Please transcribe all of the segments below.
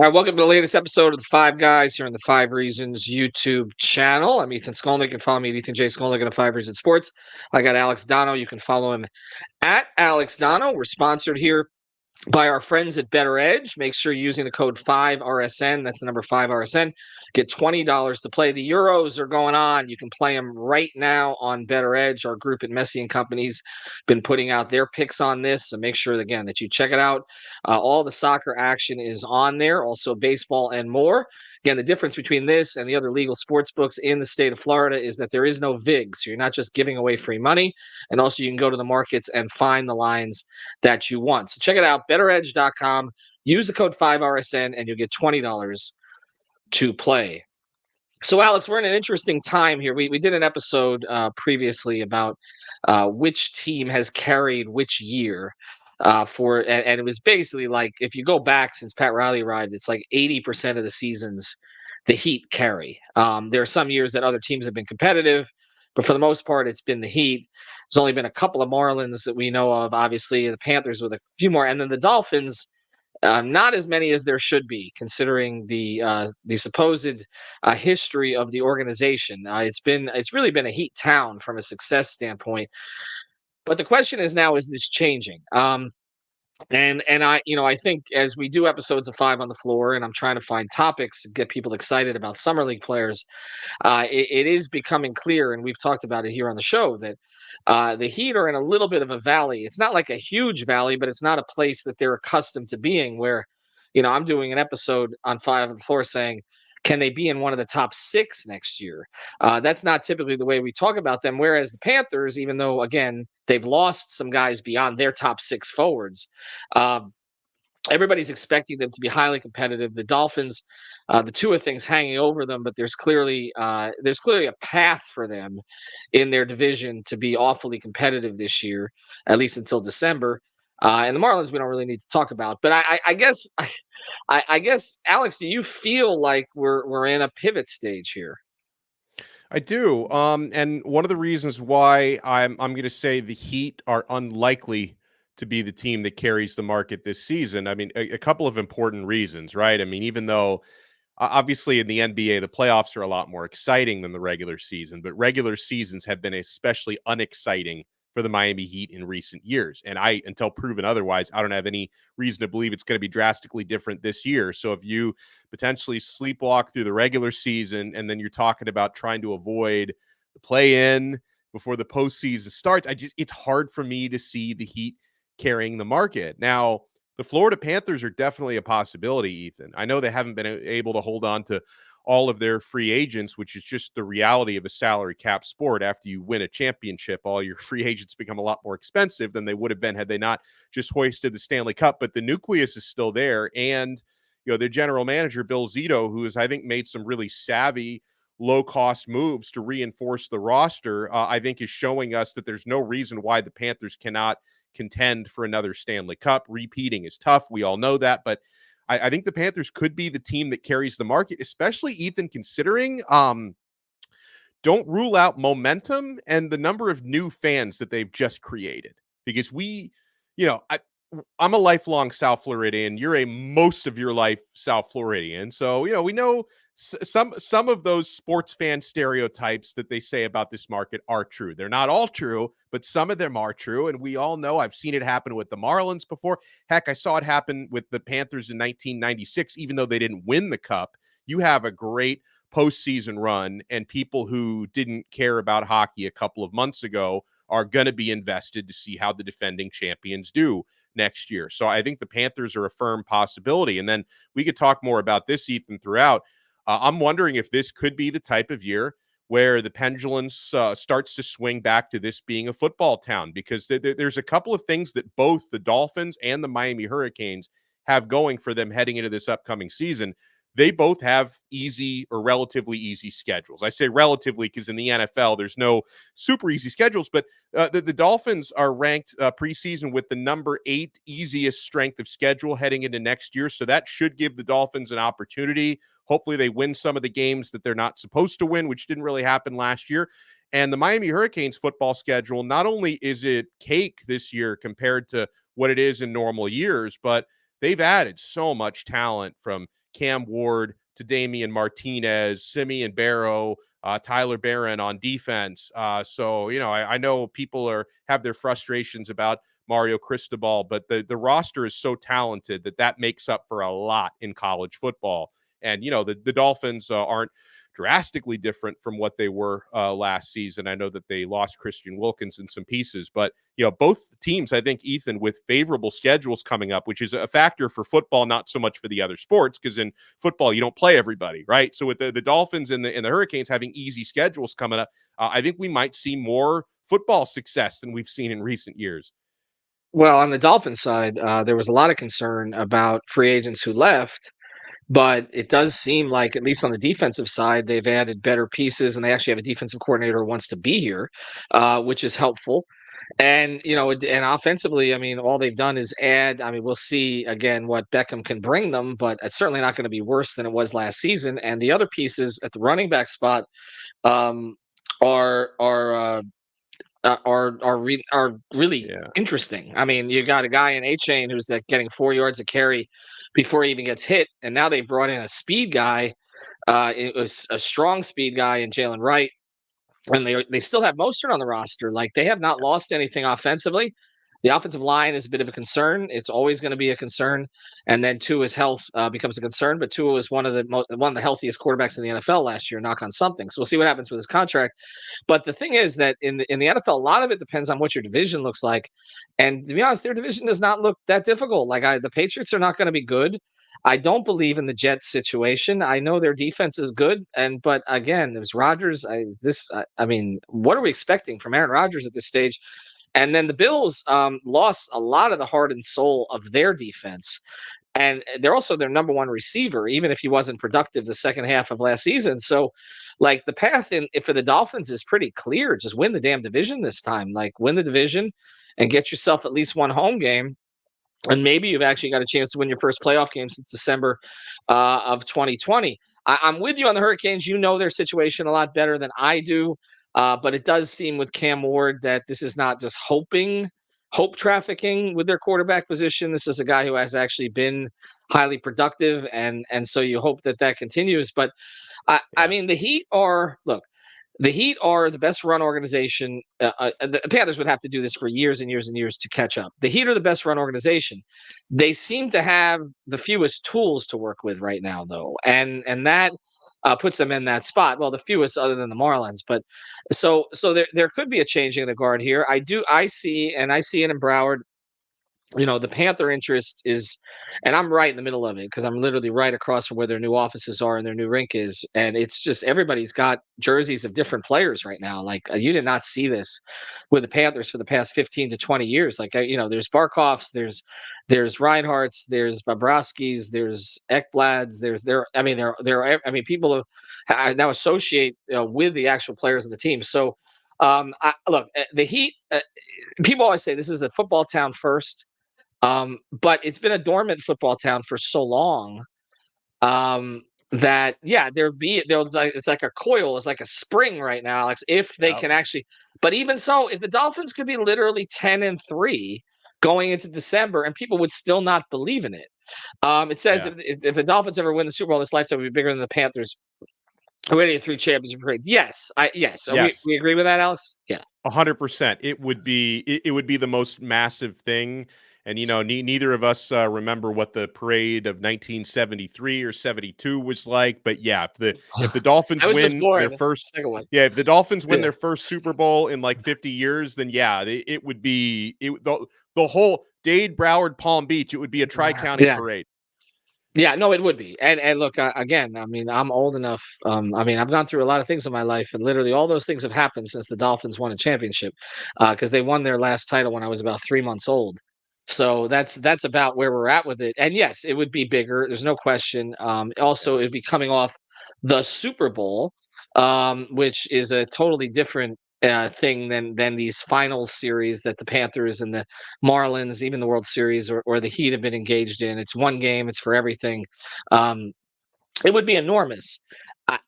All right, welcome to the latest episode of the Five Guys here on the Five Reasons YouTube channel. I'm Ethan Skolnick. You can follow me at Ethan J. Skolnick on the Five Reasons Sports. I got Alex Donno. You can follow him at Alex Donno. We're sponsored here by our friends at Better Edge. Make sure you're using the code 5RSN. That's the number 5RSN. Get $20 to play. The Euros are going on. You can play them right now on Better Edge. Our group at Messi and Company's been putting out their picks on this. So make sure, again, that you check it out. All the soccer action is on there, also baseball and more. Again, the difference between this and the other legal sports books in the state of Florida is that there is no VIG. So you're not just giving away free money. And also you can go to the markets and find the lines that you want. So check it out, betteredge.com. Use the code 5RSN and you'll get $20 to play. So, Alex, we're in an interesting time here. We did an episode previously about which team has carried which year and it was basically like if you go back since Pat Riley arrived, it's like 80% of the seasons the Heat carry. There are some years that other teams have been competitive, but for the most part, it's been the Heat. There's only been a couple of Marlins that we know of, obviously, the Panthers with a few more, and then the Dolphins. Not as many as there should be, considering the supposed history of the organization. It's really been a Heat town from a success standpoint. But the question is now: is this changing? And I think as we do episodes of Five on the Floor, and I'm trying to find topics to get people excited about summer league players, it is becoming clear, and we've talked about it here on the show, that the Heat are in a little bit of a valley. It's not like a huge valley, but it's not a place that they're accustomed to being. Where, I'm doing an episode on Five on the Floor saying, can they be in one of the top six next year? That's not typically the way we talk about them. Whereas the Panthers, even though, again, they've lost some guys beyond their top six forwards, everybody's expecting them to be highly competitive. The Dolphins, the two of things hanging over them, but there's clearly a path for them in their division to be awfully competitive this year, at least until December. And the Marlins, we don't really need to talk about. But I guess, Alex, do you feel like we're in a pivot stage here? I do. And one of the reasons why I'm going to say the Heat are unlikely to be the team that carries the market this season. I mean, a couple of important reasons, right? I mean, even though obviously in the NBA, the playoffs are a lot more exciting than the regular season, but regular seasons have been especially unexciting for the Miami Heat in recent years. And until proven otherwise, I don't have any reason to believe it's going to be drastically different this year. So if you potentially sleepwalk through the regular season and then you're talking about trying to avoid the play-in before the postseason starts, it's hard for me to see the Heat carrying the market. Now, the Florida Panthers are definitely a possibility, Ethan. I know they haven't been able to hold on to all of their free agents, which is just the reality of a salary cap sport. After you win a championship, all your free agents become a lot more expensive than they would have been had they not just hoisted the Stanley Cup. But the nucleus is still there. And, their general manager, Bill Zito, who has, I think, made some really savvy, low-cost moves to reinforce the roster, I think is showing us that there's no reason why the Panthers cannot contend for another Stanley Cup. Repeating is tough. We all know that. But I think the Panthers could be the team that carries the market, especially, Ethan, considering don't rule out momentum and the number of new fans that they've just created. Because I'm a lifelong South Floridian. You're a most of your life South Floridian. So, we know some of those sports fan stereotypes that they say about this market are true. They're not all true, but some of them are true. And we all know, I've seen it happen with the Marlins before. Heck, I saw it happen with the Panthers in 1996, even though they didn't win the Cup. You have a great postseason run, and people who didn't care about hockey a couple of months ago are going to be invested to see how the defending champions do next year. So I think the Panthers are a firm possibility. And then we could talk more about this, Ethan, throughout. I'm wondering if this could be the type of year where the pendulum starts to swing back to this being a football town, because there's a couple of things that both the Dolphins and the Miami Hurricanes have going for them heading into this upcoming season. They both have easy or relatively easy schedules. I say relatively because in the NFL, there's no super easy schedules, but the Dolphins are ranked preseason with the number 8 easiest strength of schedule heading into next year. So that should give the Dolphins an opportunity. Hopefully they win some of the games that they're not supposed to win, which didn't really happen last year. And the Miami Hurricanes football schedule, not only is it cake this year compared to what it is in normal years, but they've added so much talent from Cam Ward to Damian Martinez, Simeon Barrow, Tyler Barron on defense. So, I know people have their frustrations about Mario Cristobal, but the roster is so talented that makes up for a lot in college football. And, the Dolphins aren't drastically different from what they were last season. I know that they lost Christian Wilkins in some pieces, but both teams, I think, Ethan, with favorable schedules coming up, which is a factor for football, not so much for the other sports, because in football you don't play everybody, right? So with the Dolphins and the Hurricanes having easy schedules coming up, I think we might see more football success than we've seen in recent years. Well, on the Dolphin side, there was a lot of concern about free agents who left, but it does seem like, at least on the defensive side, they've added better pieces, and they actually have a defensive coordinator who wants to be here, which is helpful. And and offensively, I mean, all they've done is add. I mean, we'll see again what Beckham can bring them, but it's certainly not going to be worse than it was last season. And the other pieces at the running back spot um, are really interesting. I mean, you got a guy in A-Chain who's getting 4 yards a carry before he even gets hit, and now they've brought in a speed guy. It was a strong speed guy in Jalen Wright, and they still have Mostert on the roster. Like, they have not lost anything offensively. The offensive line is a bit of a concern. It's always going to be a concern. And then Tua's health becomes a concern. But Tua was one of the healthiest quarterbacks in the NFL last year. Knock on something. So we'll see what happens with his contract. But the thing is that in the NFL, a lot of it depends on what your division looks like. And to be honest, their division does not look that difficult. Like, the Patriots are not going to be good. I don't believe in the Jets situation. I know their defense is good, but again, there's Rodgers. I mean, what are we expecting from Aaron Rodgers at this stage? And then the Bills lost a lot of the heart and soul of their defense, and they're also their number one receiver, even if he wasn't productive the second half of last season. So, like, the path for the Dolphins is pretty clear. Just win the damn division this time. Like, win the division and get yourself at least one home game. And maybe you've actually got a chance to win your first playoff game since December of 2020. I'm with you on the Hurricanes. You know their situation a lot better than I do. But it does seem with Cam Ward that this is not just hope trafficking with their quarterback position. This is a guy who has actually been highly productive. And so you hope that continues. But I mean, the Heat are the best run organization. The Panthers would have to do this for years and years and years to catch up. The Heat are the best run organization. They seem to have the fewest tools to work with right now, though, and that puts them in that spot. Well, the fewest other than the Marlins, but so there could be a changing of the guard here. I see it in Broward. The Panther interest is, and I'm right in the middle of it because I'm literally right across from where their new offices are and their new rink is. And it's just everybody's got jerseys of different players right now. Like, you did not see this with the Panthers for the past 15 to 20 years. Like, there's Barkoffs, there's Reinhardt's, there's Bobrovsky's, there's Ekblad's, people now associate with the actual players of the team. So, look, the Heat, people always say this is a football town first. But it's been a dormant football town for so long that it's like a coil, it's like a spring right now, Alex. If they can actually, but even so, if the Dolphins could be literally 10-3 going into December, and people would still not believe in it. It says if the Dolphins ever win the Super Bowl this lifetime, it would be bigger than the Panthers. Winning 3 championships. Yes. Yes. We agree with that, Alex? Yeah. 100%. It would be the most massive thing. And, neither of us remember what the parade of 1973 or 72 was like. But yeah, if the Dolphins win their first, if the Dolphins win their first Super Bowl in like 50 years, then it would be the whole Dade, Broward, Palm Beach. It would be a tri-county parade. Yeah, no, it would be. And look, again, I mean, I'm old enough. I've gone through a lot of things in my life, and literally all those things have happened since the Dolphins won a championship, because they won their last title when I was about 3 months old. So that's about where we're at with it. And yes, it would be bigger. There's no question. Also, it'd be coming off the Super Bowl, which is a totally different thing than these finals series that the Panthers and the Marlins, even the World Series or the Heat have been engaged in. It's one game. It's for everything. It would be enormous.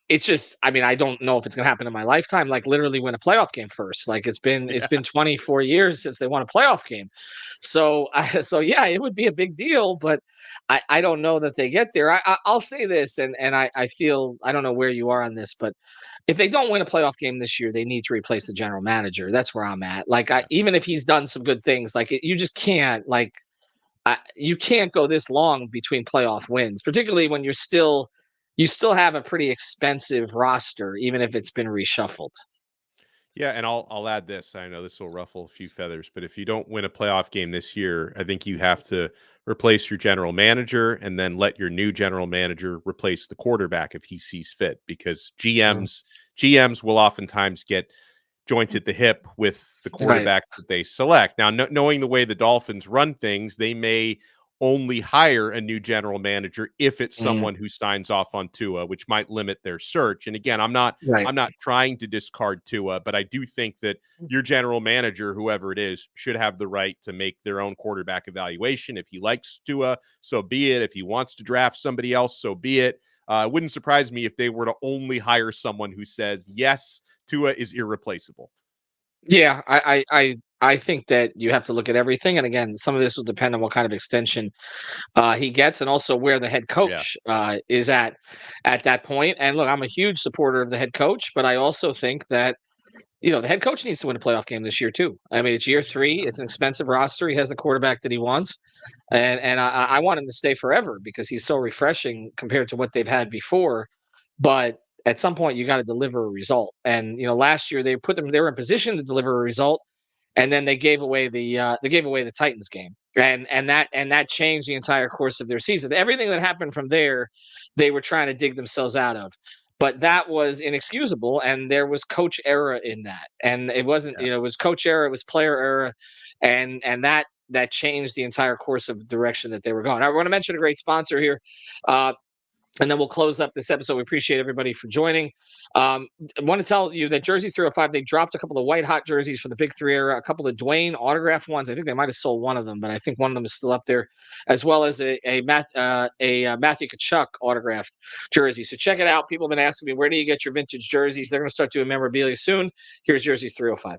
It's just, I mean, I don't know if it's gonna happen in my lifetime, like, literally win a playoff game first. Like, it's Yeah. been 24 years since they won a playoff game. So, so yeah, it would be a big deal, but I don't know that they get there. I'll say this, and I feel I don't know where you are on this, but if they don't win a playoff game this year, they need to replace the general manager. That's where I'm at. Like, Yeah. even if he's done some good things, like, you just can't, like, you can't go this long between playoff wins, particularly when you still have a pretty expensive roster, even if it's been reshuffled. Yeah, and I'll add this. I know this will ruffle a few feathers, but if you don't win a playoff game this year, I think you have to replace your general manager and then let your new general manager replace the quarterback if he sees fit, because Mm. GMs will oftentimes get joint at the hip with the Right. quarterback that they select. Now, knowing the way the Dolphins run things, they may only hire a new general manager if it's Mm. someone who signs off on Tua, which might limit their search. And again, Right. I'm not trying to discard Tua, but I do think that your general manager, whoever it is, should have the right to make their own quarterback evaluation. If he likes Tua, so be it. If he wants to draft somebody else, so be it. It wouldn't surprise me if they were to only hire someone who says, yes, Tua is irreplaceable. Yeah, I think that you have to look at everything, and again, some of this will depend on what kind of extension he gets, and also where the head Yeah. coach is at that point. And look, I'm a huge supporter of the head coach, but I also think that the head coach needs to win a playoff game this year too. I mean, it's year three. It's an expensive roster. He has the quarterback that he wants, and I want him to stay forever because he's so refreshing compared to what they've had before. But at some point, you got to deliver a result. And last year they were in position to deliver a result, and then they gave away the Titans game, and that changed the entire course of their season. Everything that happened from there, they were trying to dig themselves out of. But that was inexcusable, and there was coach error in that. And it wasn't, Yeah. it was coach error, it was player error, and that changed the entire course of direction that they were going. I want to mention a great sponsor here. Uh, and then we'll close up this episode. We appreciate everybody for joining. I want to tell you that Jerseys 305, they dropped a couple of white hot jerseys for the Big Three era, a couple of Dwayne autograph ones. I think they might have sold one of them, but I think one of them is still up there, as well as a Matthew Kachuk autographed jersey. So check it out. People have been asking me, where do you get your vintage jerseys? They're going to start doing memorabilia soon. Here's Jerseys 305.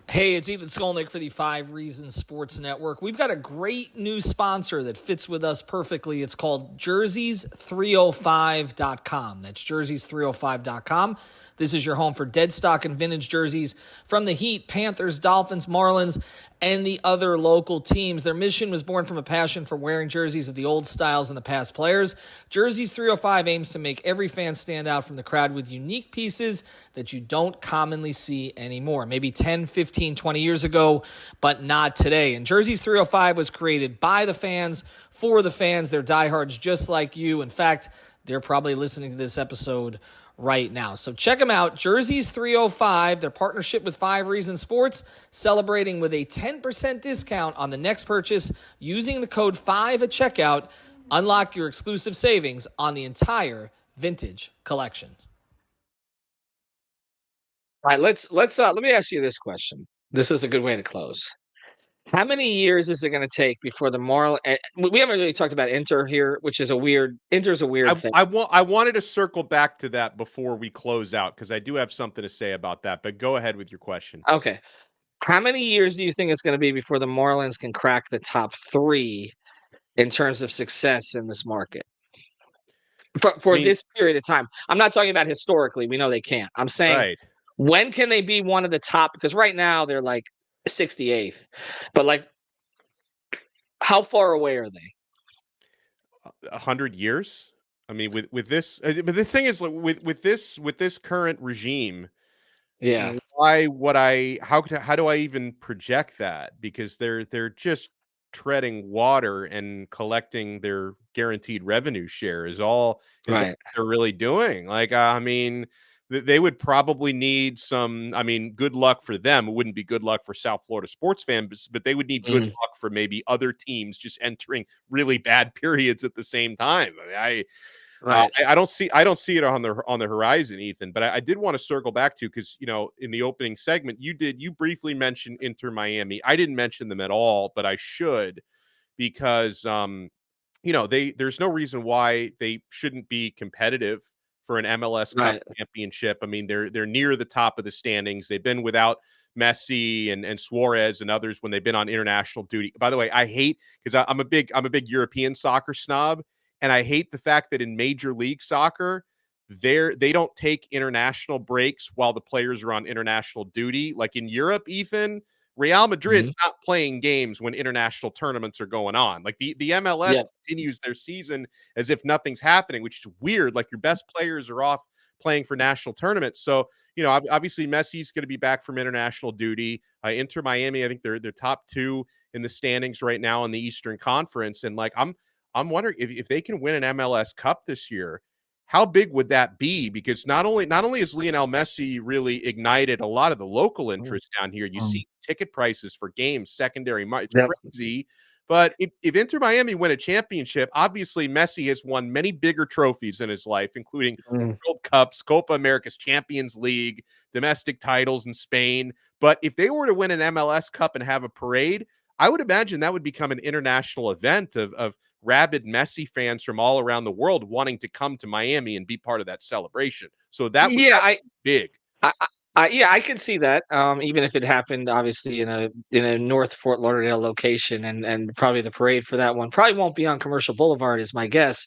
Hey, it's Ethan Skolnick for the 5 Reasons Sports Network. We've got a great new sponsor that fits with us perfectly. It's called jerseys305.com. That's jerseys305.com. This is your home for dead stock and vintage jerseys from the Heat, Panthers, Dolphins, Marlins, and the other local teams. Their mission was born from a passion for wearing jerseys of the old styles and the past players. Jerseys 305 aims to make every fan stand out from the crowd with unique pieces that you don't commonly see anymore. Maybe 10, 15, 20 years ago, but not today. And Jerseys 305 was created by the fans, for the fans. They're diehards just like you. In fact, they're probably listening to this episode right now. So check them out, Jerseys 305, their partnership with 5 Reasons Sports, celebrating with a 10% discount on the next purchase using the code 5 at checkout. Unlock your exclusive savings on the entire vintage collection. All right, let me ask you this question. This is a good way to close. How many years is it going to take before the moral? We haven't really talked about Inter here, which is a weird. Inter's a weird thing. I wanted to circle back to that before we close out because I do have something to say about that. But go ahead with your question. Okay, how many years do you think it's going to be before the Marlins can crack the top three in terms of success in this market I for mean, this period of time? I'm not talking about historically. We know they can't. I'm saying right. when can they be one of the top? Because right now they're like 68th, but like how far away are they? 100 years. I mean, with this, but the thing is, like, with this current regime, Yeah, why would how do I even project that? Because they're just treading water and collecting their guaranteed revenue share is all right. they're really doing. Like, I mean, they would probably need some. I mean, good luck for them. It wouldn't be good luck for South Florida sports fans, but they would need good Mm, luck for maybe other teams just entering really bad periods at the same time. I mean, right. I don't see it on the horizon, Ethan. But I did want to circle back to, because in the opening segment you briefly mentioned Inter Miami. I didn't mention them at all, but I should, because there's no reason why they shouldn't be competitive for an MLS Cup Right. championship. I mean, they're near the top of the standings. They've been without Messi and Suarez and others when they've been on international duty. By the way, I hate, because I'm a big European soccer snob, and I hate the fact that in Major League Soccer, they don't take international breaks while the players are on international duty. Like in Europe, Ethan, Real Madrid's not playing games when international tournaments are going on. Like the MLS Yeah. continues their season as if nothing's happening, which is weird. Like your best players are off playing for national tournaments. So, obviously Messi's going to be back from international duty. Inter Miami, I think they're top 2 in the standings right now in the Eastern Conference. And like, I'm wondering if they can win an MLS Cup this year, how big would that be? Because not only has Lionel Messi really ignited a lot of the local interest down here, you see ticket prices for games, secondary market, it's crazy. But if Inter Miami win a championship, obviously Messi has won many bigger trophies in his life, including World Cups, Copa America's Champions League, domestic titles in Spain. But if they were to win an MLS Cup and have a parade, I would imagine that would become an international event of rabid Messi fans from all around the world wanting to come to Miami and be part of that celebration. So that would be big. Yeah, I could see that. Even if it happened, obviously in a North Fort Lauderdale location, and probably the parade for that one probably won't be on Commercial Boulevard, is my guess.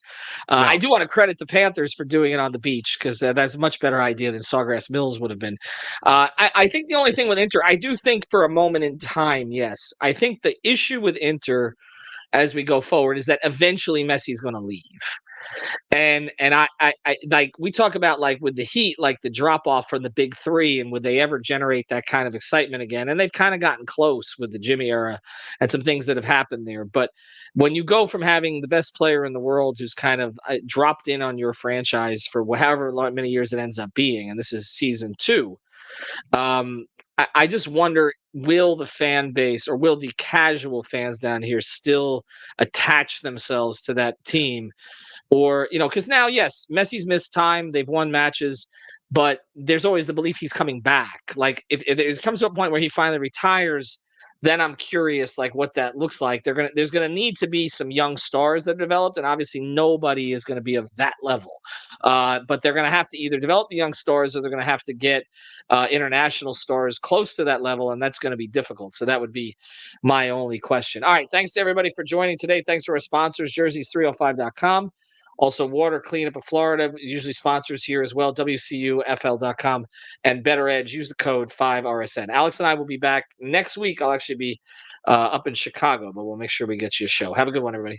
No. I do want to credit the Panthers for doing it on the beach, because that's a much better idea than Sawgrass Mills would have been. I think the only thing with Inter, I do think for a moment in time, yes, I think the issue with Inter as we go forward is that eventually Messi is going to leave. And I like, we talk about, like, with the Heat, like the drop off from the big three, and would they ever generate that kind of excitement again? And they've kind of gotten close with the Jimmy era and some things that have happened there. But when you go from having the best player in the world who's kind of dropped in on your franchise for however many years it ends up being, and this is season 2, I just wonder, will the fan base, or will the casual fans down here still attach themselves to that team? Or, because now, yes, Messi's missed time. They've won matches, but there's always the belief he's coming back. Like, if it comes to a point where he finally retires, then I'm curious, like, what that looks like. There's gonna need to be some young stars that are developed, and obviously nobody is gonna be of that level. But they're gonna have to either develop the young stars, or they're gonna have to get international stars close to that level, and that's gonna be difficult. So that would be my only question. All right, thanks to everybody for joining today. Thanks to our sponsors, jerseys305.com. Also, Water Cleanup of Florida, usually sponsors here as well, WCUFL.com, and Better Edge. Use the code 5RSN. Alex and I will be back next week. I'll actually be up in Chicago, but we'll make sure we get you a show. Have a good one, everybody.